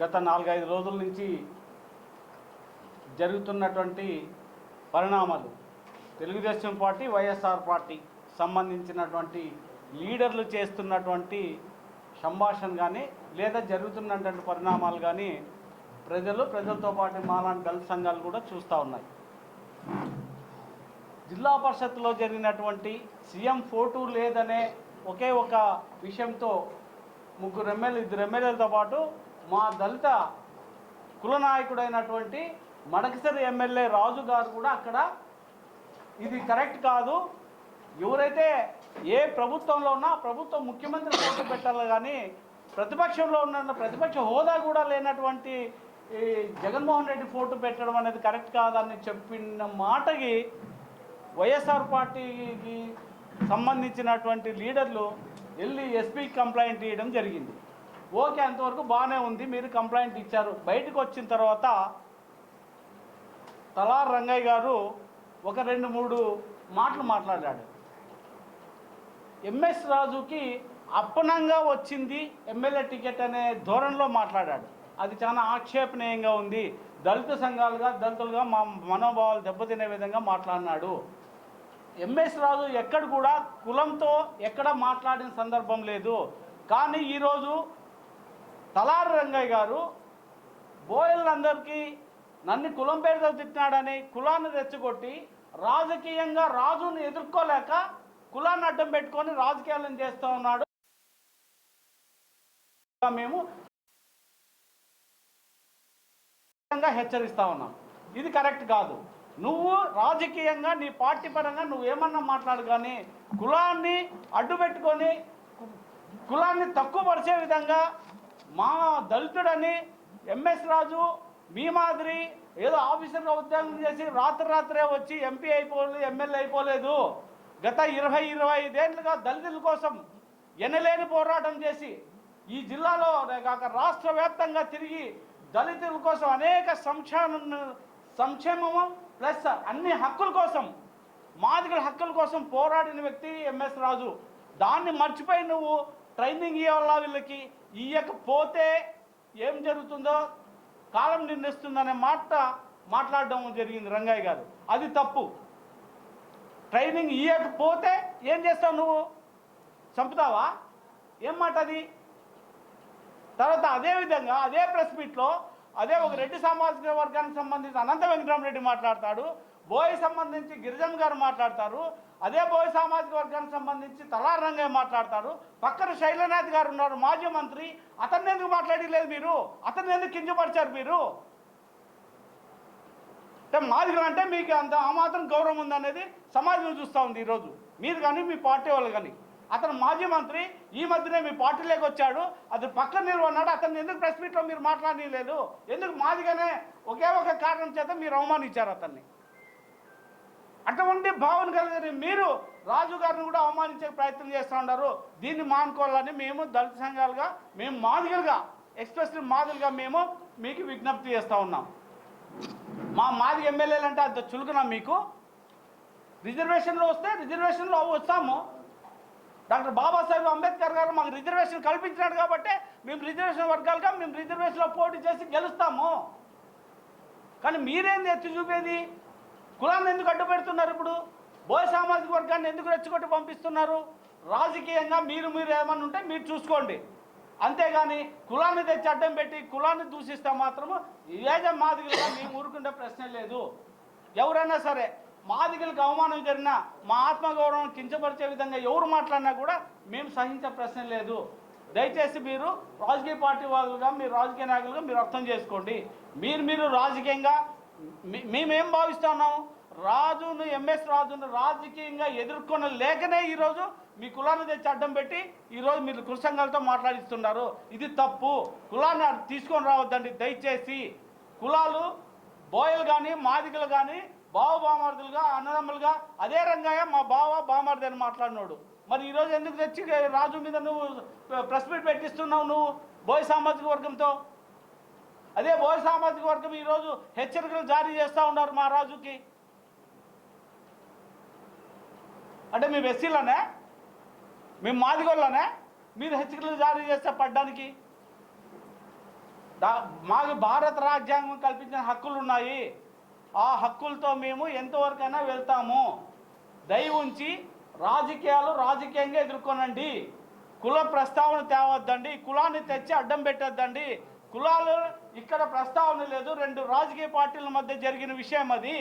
గత 4-5 రోజుల నుంచి జరుగుతున్నటువంటి పరిణామాలు తెలుగుదేశం పార్టీ వైఎస్ఆర్ పార్టీ సంబంధించినటువంటి లీడర్లు చేస్తున్నటువంటి సంభాషణ కానీ లేదా జరుగుతున్నటువంటి పరిణామాలు కానీ ప్రజలతో పాటు మాలాంటి దళిత సంఘాలు కూడా చూస్తూ ఉన్నాయి. జిల్లా పరిషత్లో జరిగినటువంటి సీఎం ఫోటో లేదనే ఒకే ఒక విషయంతో 2 ఎమ్మెల్యేలతో పాటు మా దళిత కుల నాయకుడైనటువంటి మడకసిరి ఎమ్మెల్యే రాజు గారు కూడా అక్కడ ఇది కరెక్ట్ కాదు, ఎవరైతే ఏ ప్రభుత్వంలో ఉన్నా ప్రభుత్వం ముఖ్యమంత్రి ఫోటో పెట్టాలి కానీ ప్రతిపక్షంలో ఉన్న ప్రతిపక్ష హోదా కూడా లేనటువంటి జగన్మోహన్ రెడ్డి ఫోటో పెట్టడం అనేది కరెక్ట్ కాదని చెప్పిన మాటకి వైఎస్ఆర్ పార్టీకి సంబంధించినటువంటి లీడర్లు వెళ్ళి ఎస్పీకి కంప్లైంట్ ఇవ్వడం జరిగింది. ఓకే, అంతవరకు బాగానే ఉంది, మీరు కంప్లైంట్ ఇచ్చారు. బయటకు వచ్చిన తర్వాత తలార్ రంగయ్య గారు ఒక 2-3 మాటలు మాట్లాడాడు. ఎంఎస్ రాజుకి అప్పనంగా వచ్చింది ఎమ్మెల్యే టికెట్ అనే ధోరణిలో మాట్లాడాడు. అది చాలా ఆక్షేపణీయంగా ఉంది. దళిత సంఘాలుగా దళితులుగా మా మనోభావాలు దెబ్బతినే విధంగా మాట్లాడినాడు. ఎంఎస్ రాజు ఎక్కడ కూడా కులంతో ఎక్కడ మాట్లాడిన సందర్భం లేదు. కానీ ఈరోజు తలారి రంగయ్య గారు బోయలందరికీ నన్ను కులం పేరుతో తిట్టినాడని కులాన్ని రెచ్చగొట్టి రాజకీయంగా రాజును ఎదుర్కోలేక కులాన్ని అడ్డం పెట్టుకొని రాజకీయాలను చేస్తూ ఉన్నాడు. మేము హెచ్చరిస్తా ఉన్నాం, ఇది కరెక్ట్ కాదు. నువ్వు రాజకీయంగా నీ పార్టీ పరంగా నువ్వేమన్నా మాట్లాడు, కానీ కులాన్ని అడ్డు పెట్టుకొని కులాన్ని తక్కువపరిచే విధంగా మా దళితుడని ఎంఎస్ రాజు మీ మాదిరి ఏదో ఆఫీసర్గా ఉద్యోగం చేసి రాత్రే వచ్చి ఎంపీ అయిపోలేదు, ఎమ్మెల్యే అయిపోలేదు. గత 20-25 ఏళ్ళుగా దళితుల కోసం ఎనలేని పోరాటం చేసి ఈ జిల్లాలో కాక రాష్ట్ర వ్యాప్తంగా తిరిగి దళితుల కోసం అనేక సంక్షేమము ప్లస్ అన్ని హక్కుల కోసం మాదిగల హక్కుల కోసం పోరాడిన వ్యక్తి ఎంఎస్ రాజు. దాన్ని మర్చిపోయి నువ్వు ట్రైనింగ్ ఇవ్వాలా, వీళ్ళకి ఇవ్వకపోతే ఏం జరుగుతుందో కాలం నిర్ణయిస్తుందనే మాట్లాడడం జరిగింది రంగయ్య గారు. అది తప్పు. ట్రైనింగ్ ఇవ్వకపోతే ఏం చేస్తావు నువ్వు? చంపుతావా? ఏం మాట అది? తర్వాత అదేవిధంగా అదే ప్రెస్ మీట్లో అదే ఒక రెడ్డి సామాజిక వర్గానికి సంబంధించి అనంత వెంకటరామరెడ్డి మాట్లాడతాడు, బోయ్ సంబంధించి గిరిజన్ గారు మాట్లాడతారు, అదే బోయ్ సామాజిక వర్గానికి సంబంధించి తలారి రంగయ్య మాట్లాడతారు. పక్కన శైలనాథ్ గారు ఉన్నారు, మాజీ మంత్రి. అతన్ని ఎందుకు మాట్లాడలేదు మీరు? అతన్ని ఎందుకు కించపరిచారు మీరు? అంటే మాదిగలు అంటే మీకు అంత ఆ మాత్రం గౌరవం ఉందనేది సమాజం చూస్తూ ఉంది ఈరోజు. మీరు కానీ మీ పార్టీ వాళ్ళు కానీ. అతను మాజీ మంత్రి, ఈ మధ్యనే మీ పార్టీలోకి వచ్చాడు, అతను పక్కన నిలవన్నాడు. అతన్ని ఎందుకు ప్రెస్ మీట్లో మీరు మాట్లాడలేదు? ఎందుకు? మాదిగానే ఒకే ఒక కారణం చేత మీరు అవమానించారు అతన్ని. అటువంటి భావన కలిగిన మీరు రాజు గారిని కూడా అవమానించే ప్రయత్నం చేస్తూ ఉన్నారు. దీన్ని మానుకోవాలని మేము దళిత సంఘాలుగా, మేము మాదిగలుగా, ఎక్స్ప్రెస్లీ మాదిగలుగా మేము మీకు విజ్ఞప్తి చేస్తూ ఉన్నాం. మా మాదిగ ఎమ్మెల్యేలు అంటే అంత చులుకున్నాం మీకు? రిజర్వేషన్లో వస్తే రిజర్వేషన్లో వస్తాము. డాక్టర్ బాబాసాహెబ్ అంబేద్కర్ గారు మాకు రిజర్వేషన్ కల్పించినాడు కాబట్టి మేము రిజర్వేషన్ వర్గాలుగా మేము రిజర్వేషన్లో పోటీ చేసి గెలుస్తాము. కానీ మీరేంది ఎత్తి చూపేది? కులాన్ని ఎందుకు అడ్డు పెడుతున్నారు? ఇప్పుడు బోయ సామాజిక వర్గాన్ని ఎందుకు రెచ్చగొట్టి పంపిస్తున్నారు? రాజకీయంగా మీరు ఏమన్నా ఉంటే మీరు చూసుకోండి, అంతేగాని కులాన్ని తెచ్చి అడ్డం పెట్టి కులాన్ని దూషిస్తే మాత్రము ఏజ మాదిగలుగా మేము ఊరుకుంటే ప్రశ్నే లేదు. ఎవరైనా సరే మాదిగలకు అవమానం జరిగినా, మా ఆత్మగౌరవం కించపరిచే విధంగా ఎవరు మాట్లాడినా కూడా మేము సహించే ప్రశ్న లేదు. దయచేసి మీరు రాజకీయ పార్టీ వాళ్ళుగా, మీరు రాజకీయ నాయకులుగా మీరు అర్థం చేసుకోండి. మీరు రాజకీయంగా మేమేం భావిస్తున్నాము? రాజును, ఎంఎస్ రాజును రాజకీయంగా ఎదుర్కొన్న లేకనే ఈరోజు మీ కులాన్ని తెచ్చి అడ్డం పెట్టి ఈరోజు మీరు కుల సంఘాలతో మాట్లాడిస్తున్నారు. ఇది తప్పు. కులాన్ని తీసుకొని రావద్దండి దయచేసి. కులాలు బోయలు కానీ మాదిగలు కానీ బావ బామార్దులుగా, అన్నదమ్ములుగా, అదే రంగయ్య మా బావ బామార్ది అని మాట్లాడినాడు. మరి ఈరోజు ఎందుకు తెచ్చి రాజు మీద నువ్వు ప్రెస్ మీట్ పెట్టిస్తున్నావు నువ్వు బోయ్ సామాజిక వర్గంతో? అదే బోయ్ సామాజిక వర్గం ఈరోజు హెచ్చరికలు జారీ చేస్తూ ఉన్నారు మా రాజుకి. అంటే మేము ఎస్సీలోనే, మేము మాదిగోళ్ళనే మీరు హెచ్చరికలు జారీ చేస్తే పడ్డానికి మాకు భారత రాజ్యాంగం కల్పించిన హక్కులు ఉన్నాయి. ఆ హక్కులతో మేము ఎంతవరకైనా వెళ్తాము. దయ ఉంచి రాజకీయాలు రాజకీయంగా ఎదుర్కొనండి. కుల ప్రస్తావన తేవద్దండి. కులాన్ని తెచ్చి అడ్డం పెట్టొద్దండి. కులాలు ఇక్కడ ప్రస్తావన లేదు. 2 రాజకీయ పార్టీల మధ్య జరిగిన విషయం అది.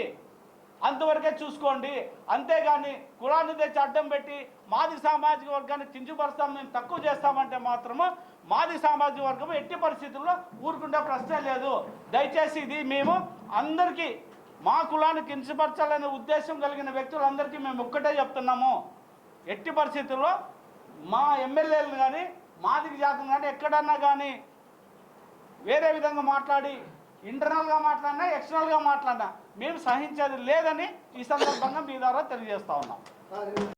అంతవరకే చూసుకోండి. అంతేగాని కులాన్ని తెచ్చి అడ్డం పెట్టి మాది సామాజిక వర్గాన్ని కించపరుస్తాం, మేము తక్కువ చేస్తామంటే మాత్రము మాది సామాజిక వర్గం ఎట్టి పరిస్థితుల్లో ఊరుకుంటే ప్రశ్నే లేదు. దయచేసి ఇది మేము అందరికీ మా కులాన్ని కించపరచాలనే ఉద్దేశం కలిగిన వ్యక్తులందరికీ మేము ఒక్కటే చెప్తున్నాము. ఎట్టి పరిస్థితుల్లో మా ఎమ్మెల్యేలను కానీ మాదిగ జాతిని కానీ ఎక్కడన్నా కానీ వేరే విధంగా మాట్లాడి ఇంటర్నల్గా మాట్లాడినా ఎక్స్టర్నల్గా మాట్లాడినా మేము సహించేది లేదని ఈ సందర్భంగా మీ ద్వారా తెలియజేస్తా ఉన్నాం.